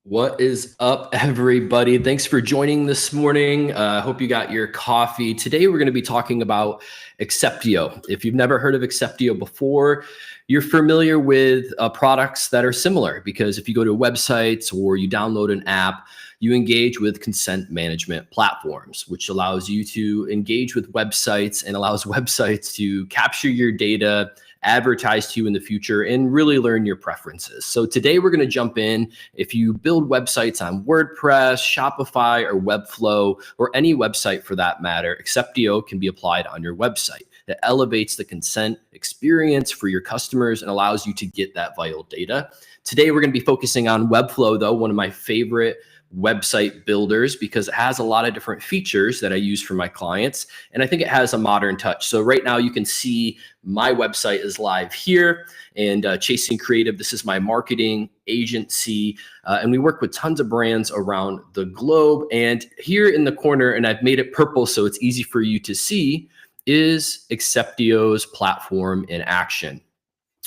What is up, everybody? Thanks for joining this morning. I hope you got your coffee. Today, we're going to be talking about Acceptio. If you've never heard of Acceptio before, you're familiar with products that are similar, because if you go to websites or you download an app, you engage with consent management platforms, which allows you to engage with websites and allows websites to capture your data, advertise to you in the future, and really learn your preferences. So today we're going to jump in. If you build websites on WordPress, Shopify, or Webflow, or any website for that matter, Acceptio can be applied on your website. That elevates the consent experience for your customers and allows you to get that vital data. Today we're going to be focusing on Webflow, though, one of my favorite website builders, because it has a lot of different features that I use for my clients, and I think it has a modern touch. So right now you can see my website is live here, and Chasing Creative, this is my marketing agency, and we work with tons of brands around the globe. And here in the corner, and I've made it purple so it's easy for you to see, is Acceptio's platform in action.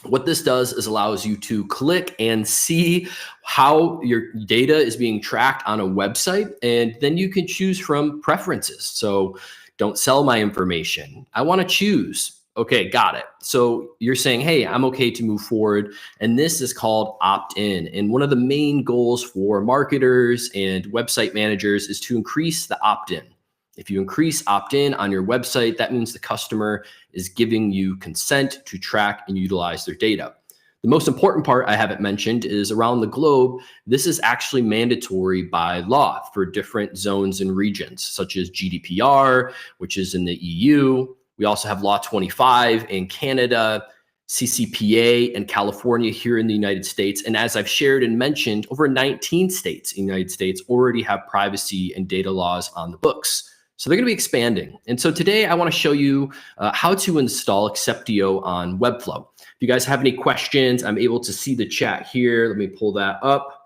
What this does is allows you to click and see how your data is being tracked on a website, and then you can choose from preferences. So don't sell my information. I want to choose. Okay, got it. So you're saying, hey, I'm okay to move forward. And this is called opt-in. And one of the main goals for marketers and website managers is to increase the opt-in. If you increase opt-in on your website, that means the customer is giving you consent to track and utilize their data. The most important part I haven't mentioned is around the globe, this is actually mandatory by law for different zones and regions, such as GDPR, which is in the EU. We also have Law 25 in Canada, CCPA in California here in the United States. And as I've shared and mentioned, over 19 states in the United States already have privacy and data laws on the books. So they're going to be expanding. And so today I want to show you how to install Acceptio on Webflow. If you guys have any questions, I'm able to see the chat here. Let me pull that up.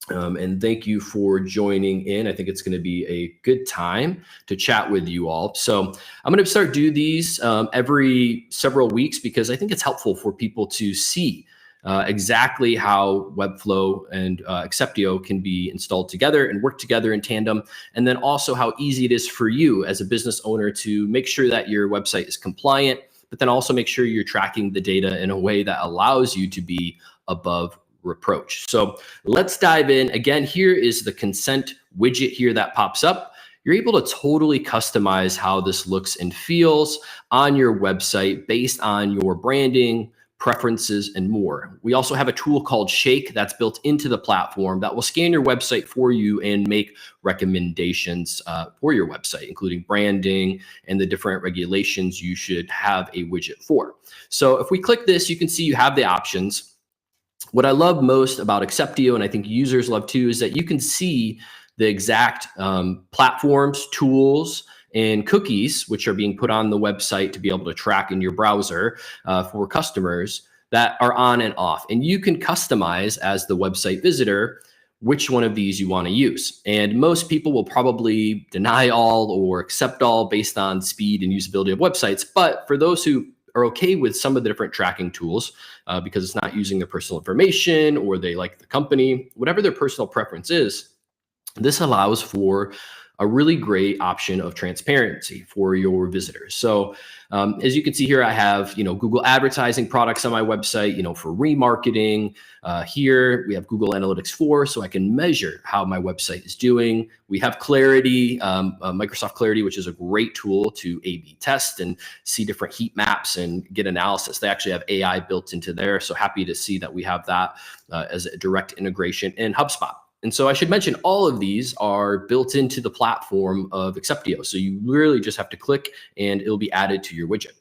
And thank you for joining in. I think it's going to be a good time to chat with you all. So I'm going to start do these every several weeks because I think it's helpful for people to see exactly how Webflow and Acceptio can be installed together and work together in tandem. And then also how easy it is for you as a business owner to make sure that your website is compliant, but then also make sure you're tracking the data in a way that allows you to be above reproach. So let's dive in. Again, here is the consent widget here that pops up. You're able to totally customize how this looks and feels on your website based on your branding, preferences, and more. We also have a tool called Shake that's built into the platform that will scan your website for you and make recommendations for your website, including branding and the different regulations you should have a widget for. So if we click this, you can see you have the options. What I love most about Acceptio, and I think users love too, is that you can see the exact platforms, tools, and cookies, which are being put on the website to be able to track in your browser for customers that are on and off. And you can customize as the website visitor which one of these you want to use. And most people will probably deny all or accept all based on speed and usability of websites. But for those who are okay with some of the different tracking tools because it's not using their personal information or they like the company, whatever their personal preference is, this allows for a really great option of transparency for your visitors. So as you can see here, I have, Google advertising products on my website, for remarketing. Here we have Google Analytics 4, so I can measure how my website is doing. We have Clarity, Microsoft Clarity, which is a great tool to A/B test and see different heat maps and get analysis. They actually have AI built into there. So happy to see that we have that as a direct integration in HubSpot. And so I should mention all of these are built into the platform of Acceptio. So you really just have to click and it'll be added to your widget.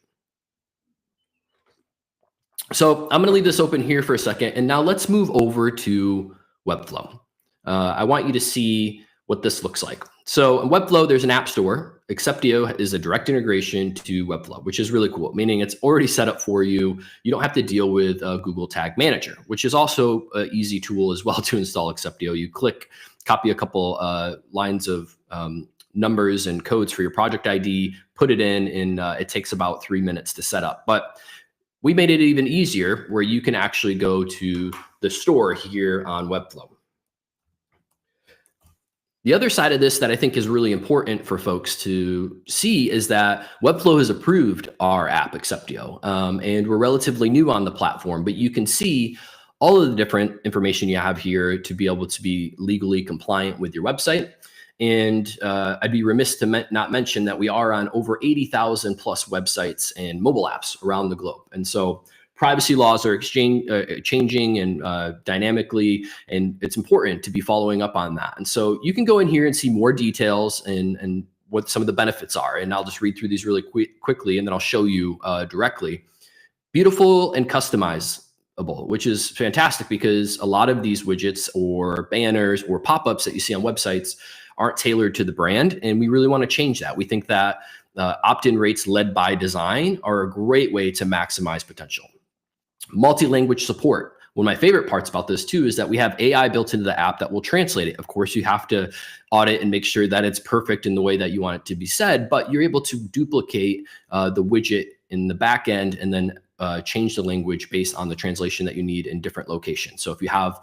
So I'm going to leave this open here for a second. And now let's move over to Webflow. I want you to see what this looks like. So in Webflow, there's an app store. Acceptio is a direct integration to Webflow, which is really cool, meaning it's already set up for you. You don't have to deal with Google Tag Manager, which is also an easy tool as well to install Acceptio. You click, copy a couple lines of numbers and codes for your project ID, put it in, and it takes about 3 minutes to set up. But we made it even easier where you can actually go to the store here on Webflow. The other side of this that I think is really important for folks to see is that Webflow has approved our app Acceptio, and we're relatively new on the platform, but you can see all of the different information you have here to be able to be legally compliant with your website. And I'd be remiss to not mention that we are on over 80,000 plus websites and mobile apps around the globe. And so privacy laws are changing and dynamically, and it's important to be following up on that. And so you can go in here and see more details and what some of the benefits are. And I'll just read through these really quickly, and then I'll show you directly. Beautiful and customizable, which is fantastic because a lot of these widgets or banners or pop-ups that you see on websites aren't tailored to the brand. And we really want to change that. We think that opt-in rates led by design are a great way to maximize potential. Multi-language support, One of my favorite parts about this too is that we have AI built into the app that will translate it. Of course, you have to audit and make sure that it's perfect in the way that you want it to be said, but you're able to duplicate the widget in the back end and then change the language based on the translation that you need in different locations. So if you have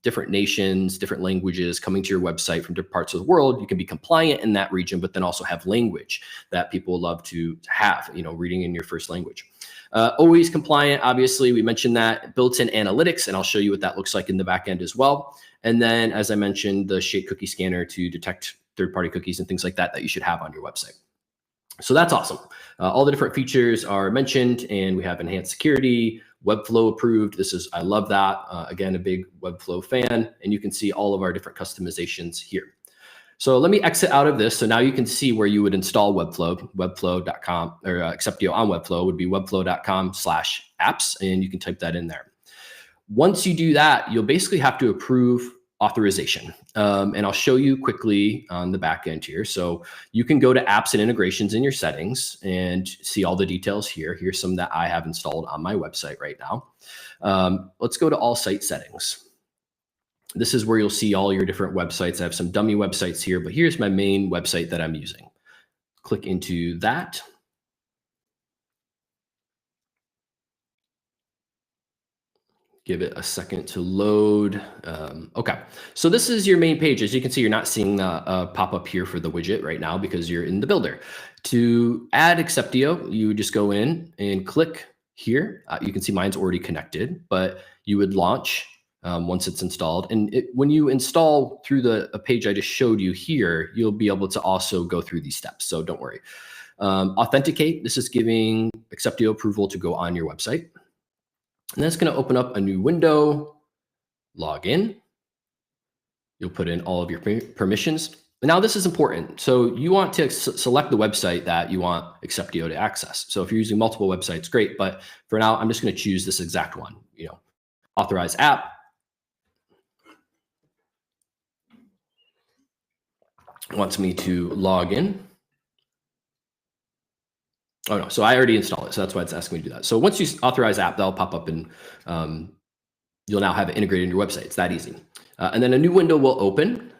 different nations, different languages coming to your website from different parts of the world, you can be compliant in that region, but then also have language that people love to have, reading in your first language. Always compliant, obviously, we mentioned that. Built-in analytics, and I'll show you what that looks like in the back end as well. And then, as I mentioned, the Shake cookie scanner to detect third-party cookies and things like that you should have on your website. So that's awesome. All the different features are mentioned, and we have enhanced security, Webflow approved. I love that. Again, a big Webflow fan, and you can see all of our different customizations here. So let me exit out of this. So now you can see where you would install Webflow, webflow.com, or Acceptio on Webflow would be webflow.com/apps, and you can type that in there. Once you do that, you'll basically have to approve authorization. And I'll show you quickly on the back end here. So you can go to apps and integrations in your settings and see all the details here. Here's some that I have installed on my website right now. Let's go to all site settings. This is where you'll see all your different websites. I have some dummy websites here, but here's my main website that I'm using. Click into that. Give it a second to load. Okay, so this is your main page. As you can see, you're not seeing the pop-up here for the widget right now because you're in the builder. To add Acceptio, you would just go in and click here. You can see mine's already connected, but you would launch once it's installed. And when you install through a page I just showed you here, you'll be able to also go through these steps, so don't worry. Authenticate, this is giving Acceptio approval to go on your website. And that's going to open up a new window, log in. You'll put in all of your permissions. And now this is important. So you want to select the website that you want Acceptio to access. So if you're using multiple websites, great. But for now, I'm just going to choose this exact one, authorize app. Wants me to log in. Oh no, so I already installed it. So that's why it's asking me to do that. So once you authorize app, that'll pop up and you'll now have it integrated in your website. It's that easy. And then a new window will open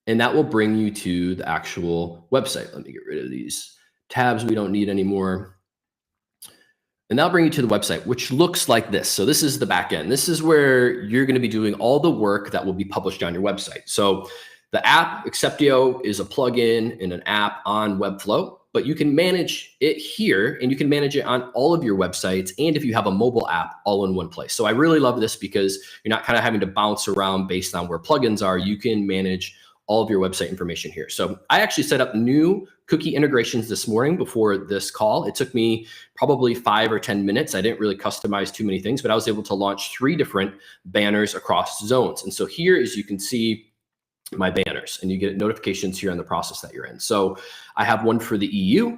and that will bring you to the actual website. Let me get rid of these tabs we don't need anymore. And that'll bring you to the website, which looks like this. So this is the back end. This is where you're going to be doing all the work that will be published on your website. So the app, Acceptio, is a plugin in an app on Webflow, but you can manage it here and you can manage it on all of your websites. And if you have a mobile app, all in one place. So I really love this because you're not kind of having to bounce around based on where plugins are. You can manage all of your website information here. So I actually set up new cookie integrations this morning before this call. It took me probably 5 or 10 minutes. I didn't really customize too many things, but I was able to launch 3 different banners across zones. And so here, as you can see, my banners, and you get notifications here on the process that you're in. So I have one for the EU,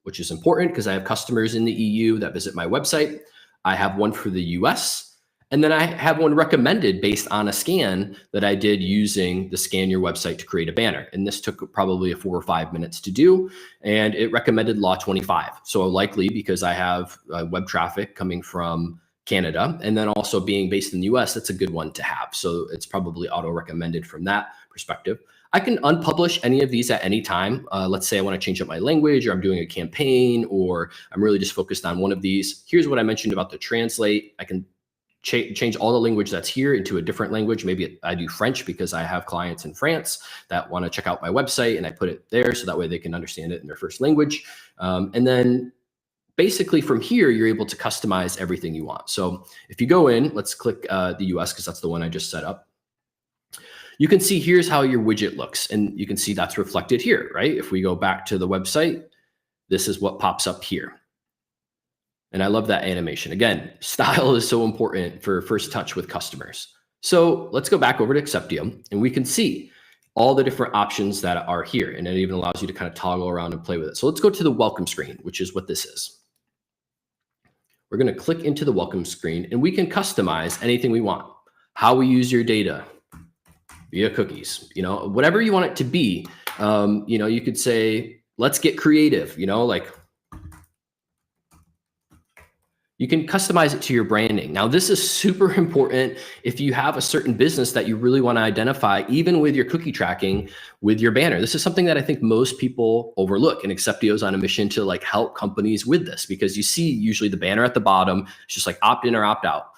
which is important because I have customers in the EU that visit my website. I have one for the US, and then I have one recommended based on a scan that I did using the Scan Your Website to create a banner. And this took probably 4 or 5 minutes to do. And it recommended Law 25. So likely because I have web traffic coming from Canada, and then also being based in the US, that's a good one to have. So it's probably auto recommended from that perspective. I can unpublish any of these at any time. Let's say I want to change up my language, or I'm doing a campaign, or I'm really just focused on one of these. Here's what I mentioned about the translate. I can change all the language that's here into a different language. Maybe I do French because I have clients in France that want to check out my website, and I put it there so that way they can understand it in their first language. And then basically from here, you're able to customize everything you want. So if you go in, let's click the US because that's the one I just set up. You can see here's how your widget looks, and you can see that's reflected here, right? If we go back to the website, this is what pops up here. And I love that animation. Again, style is so important for first touch with customers. So let's go back over to Acceptio, and we can see all the different options that are here. And it even allows you to kind of toggle around and play with it. So let's go to the welcome screen, which is what this is. We're going to click into the welcome screen, and we can customize anything we want. How we use your data via cookies, whatever you want it to be. You could say, let's get creative, like You can customize it to your branding. Now, this is super important if you have a certain business that you really want to identify, even with your cookie tracking with your banner. This is something that I think most people overlook, and Acceptio is on a mission to like help companies with this, because you see usually the banner at the bottom, it's just like opt in or opt out.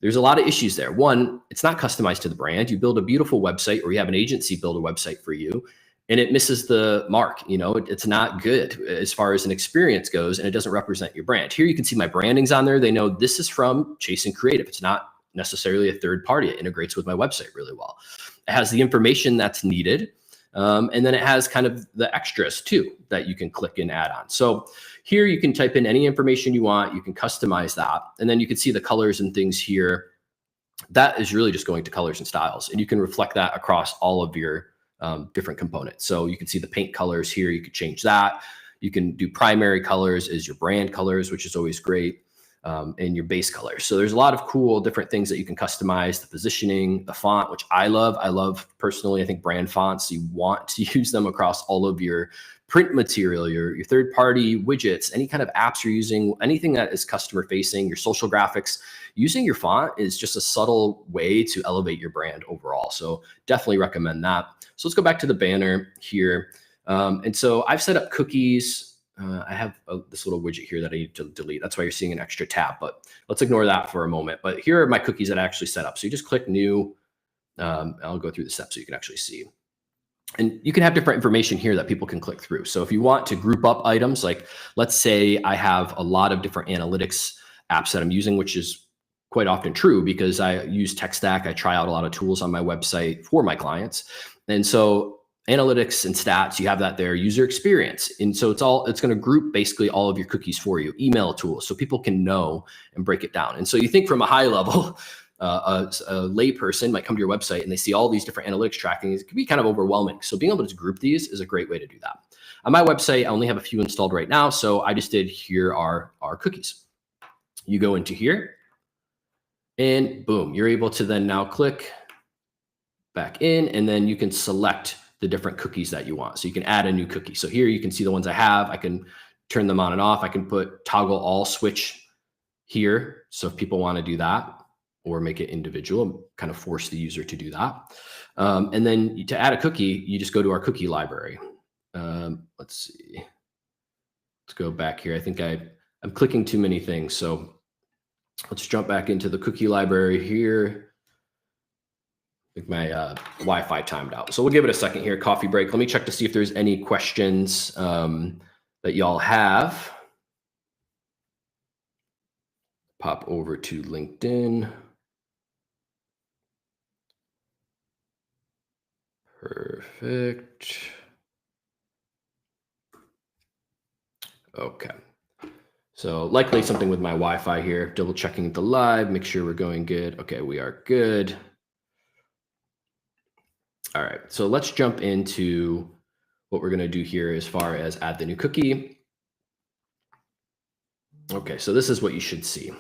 There's a lot of issues there. One, it's not customized to the brand. You build a beautiful website, or you have an agency build a website for you, and it misses the mark. It's not good as far as an experience goes, and it doesn't represent your brand. Here you can see my branding's on there. They know this is from Chasing Creative. It's not necessarily a third party. It integrates with my website really well. It has the information that's needed. And then it has kind of the extras too that you can click and add on. So here you can type in any information you want. You can customize that. And then you can see the colors and things here. That is really just going to colors and styles. And you can reflect that across all of your different components. So you can see the paint colors here. You could change that. You can do primary colors as your brand colors, which is always great. And your base colors. So there's a lot of cool different things that you can customize, the positioning, the font, which I love. I love personally, I think brand fonts, you want to use them across all of your print material, your third-party widgets, any kind of apps you're using, anything that is customer facing, your social graphics. Using your font is just a subtle way to elevate your brand overall. So definitely recommend that. So let's go back to the banner here. And so I've set up cookies. I have this little widget here that I need to delete. That's why you're seeing an extra tab, but let's ignore that for a moment. But here are my cookies that I actually set up. So you just click new. I'll go through the steps so you can actually see. And you can have different information here that people can click through. So if you want to group up items, like let's say I have a lot of different analytics apps that I'm using, which is quite often true because I use Tech Stack. I try out a lot of tools on my website for my clients. And so analytics and stats, you have that there, user experience. And so it's going to group basically all of your cookies for you, email tools, so people can know and break it down. And so you think from a high level, a lay person might come to your website and they see all these different analytics tracking. It can be kind of overwhelming. So being able to group these is a great way to do that. On my website, I only have a few installed right now. So I just did, here are our cookies. You go into here and boom, you're able to then now click back in, and then you can select the different cookies that you want. So you can add a new cookie. So here you can see the ones I have. I can turn them on and off. I can put toggle all switch here. So if people want to do that or make it individual, kind of force the user to do that. And then to add a cookie, you just go to our cookie library. Let's see. Let's go back here. I think I'm clicking too many things. So let's jump back into the cookie library here. I think my Wi-Fi timed out. So we'll give it a second here, coffee break. Let me check to see if there's any questions that y'all have. Pop over to LinkedIn. Perfect. Okay. So likely something with my Wi-Fi here. Double checking the live, make sure we're going good. Okay, we are good. All right, so let's jump into what we're gonna do here as far as add the new cookie. Okay, so this is what you should see.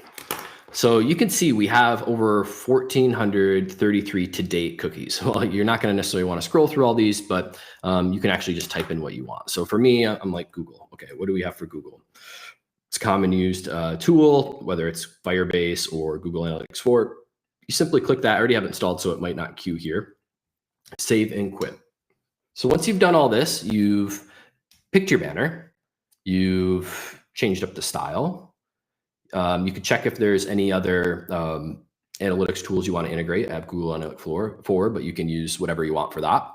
So you can see we have over 1,433 to date cookies. Well, you're not gonna necessarily wanna scroll through all these, but you can actually just type in what you want. So for me, I'm like Google. Okay, what do we have for Google? It's a common used tool, whether it's Firebase or Google Analytics 4. You simply click that. I already have it installed, so it might not queue here. Save and quit. So once you've done all this, you've picked your banner, you've changed up the style. You could check if there's any other analytics tools you want to integrate. I have Google Analytics 4, but you can use whatever you want for that.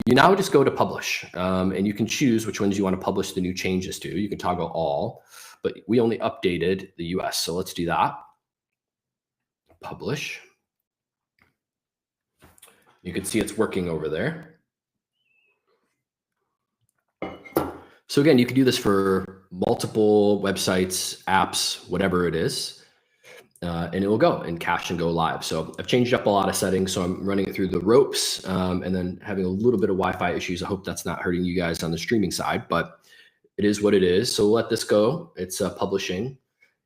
You now just go to publish, and you can choose which ones you want to publish the new changes to. You can toggle all, but we only updated the US. So let's do that. Publish. You can see it's working over there. So again, you can do this for multiple websites, apps, whatever it is, and it will go and cache and go live. So I've changed up a lot of settings. So I'm running it through the ropes and then having a little bit of Wi-Fi issues. I hope that's not hurting you guys on the streaming side, but it is what it is. So we'll let this go. It's publishing.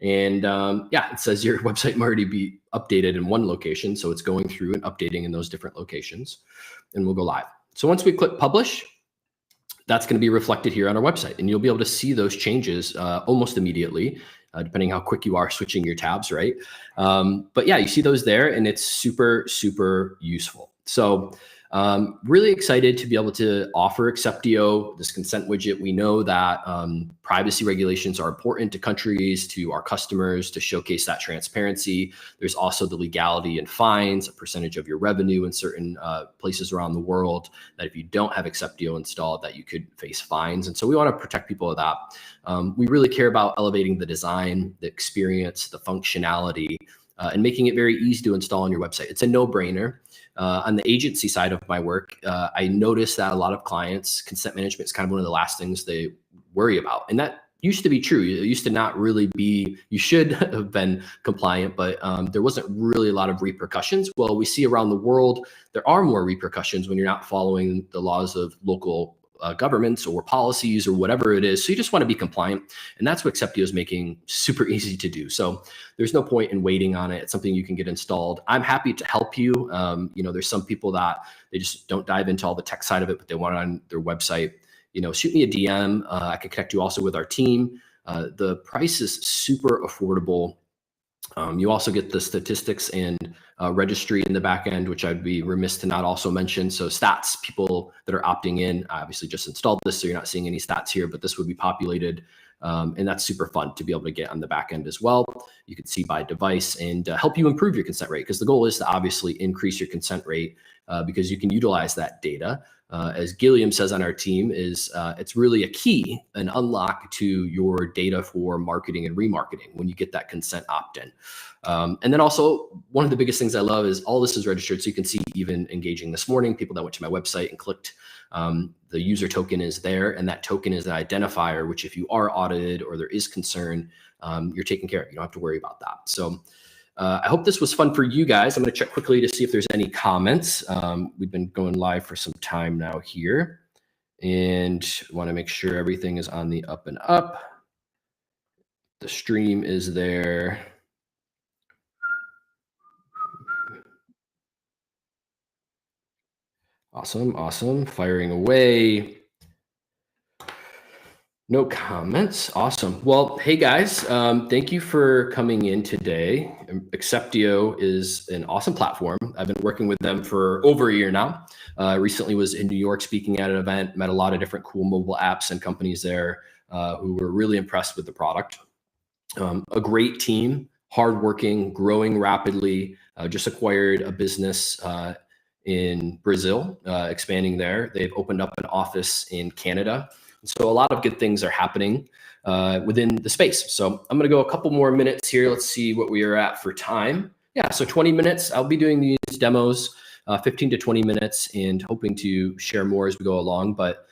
And yeah, it says your website might already be updated in one location. So it's going through and updating in those different locations, and we'll go live. So once we click publish, that's going to be reflected here on our website. And you'll be able to see those changes almost immediately, depending how quick you are switching your tabs, right? But yeah, you see those there, and it's super, super useful. So really excited to be able to offer Acceptio, this consent widget. We know that privacy regulations are important to countries, to our customers, to showcase that transparency. There's also the legality and fines, a percentage of your revenue in certain places around the world, that if you don't have Acceptio installed, that you could face fines. And so we want to protect people of that. We really care about elevating the design, the experience, the functionality, and making it very easy to install on your website. It's a no-brainer. On the agency side of my work, I noticed that a lot of clients, consent management is kind of one of the last things they worry about. And that used to be true. It used to not really be, you should have been compliant, but there wasn't really a lot of repercussions. Well, we see around the world, there are more repercussions when you're not following the laws of local governments or policies or whatever it is. So you just want to be compliant. And that's what Acceptio is making super easy to do. So there's no point in waiting on it. It's something you can get installed. I'm happy to help you. There's some people that they just don't dive into all the tech side of it, but they want it on their website. Shoot me a DM. I can connect you also with our team. The price is super affordable. You also get the statistics and registry in the back end, which I'd be remiss to not also mention. So stats, people that are opting in, I obviously just installed this, so you're not seeing any stats here, but this would be populated. And that's super fun to be able to get on the back end as well. You can see by device and help you improve your consent rate, because the goal is to obviously increase your consent rate because you can utilize that data. As Gilliam says on our team, it's really a key, an unlock to your data for marketing and remarketing when you get that consent opt-in. And then also, one of the biggest things I love is all this is registered. So you can see even engaging this morning, people that went to my website and clicked, the user token is there, and that token is an identifier, which if you are audited or there is concern, you're taken care of. You don't have to worry about that. So I hope this was fun for you guys. I'm going to check quickly to see if there's any comments. We've been going live for some time now here, and want to make sure everything is on the up and up. The stream is there. Awesome. Firing away. No comments. Awesome. Well, hey guys, thank you for coming in today. Acceptio is an awesome platform. I've been working with them for over a year now. Recently was in New York speaking at an event, met a lot of different cool mobile apps and companies there who were really impressed with the product. A great team, hardworking, growing rapidly, just acquired a business in Brazil, expanding there. They've opened up an office in Canada. So a lot of good things are happening within the space. So I'm going to go a couple more minutes here. Let's see what we are at for time. Yeah, so 20 minutes. I'll be doing these demos, 15 to 20 minutes, and hoping to share more as we go along. But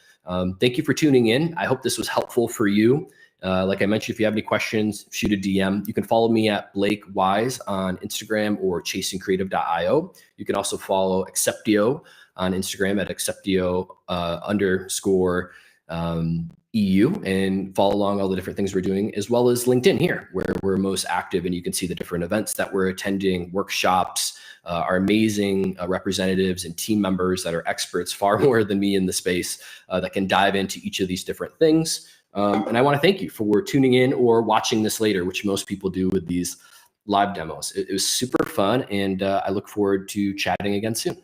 thank you for tuning in. I hope this was helpful for you. Like I mentioned, if you have any questions, shoot a DM. You can follow me at Blake Wise on Instagram or chasingcreative.io. You can also follow Acceptio on Instagram at Acceptio_. EU, and follow along all the different things we're doing, as well as LinkedIn here, where we're most active, and you can see the different events that we're attending, workshops, our amazing representatives and team members that are experts far more than me in the space that can dive into each of these different things. And I want to thank you for tuning in or watching this later, which most people do with these live demos. It was super fun, and I look forward to chatting again soon.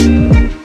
soon.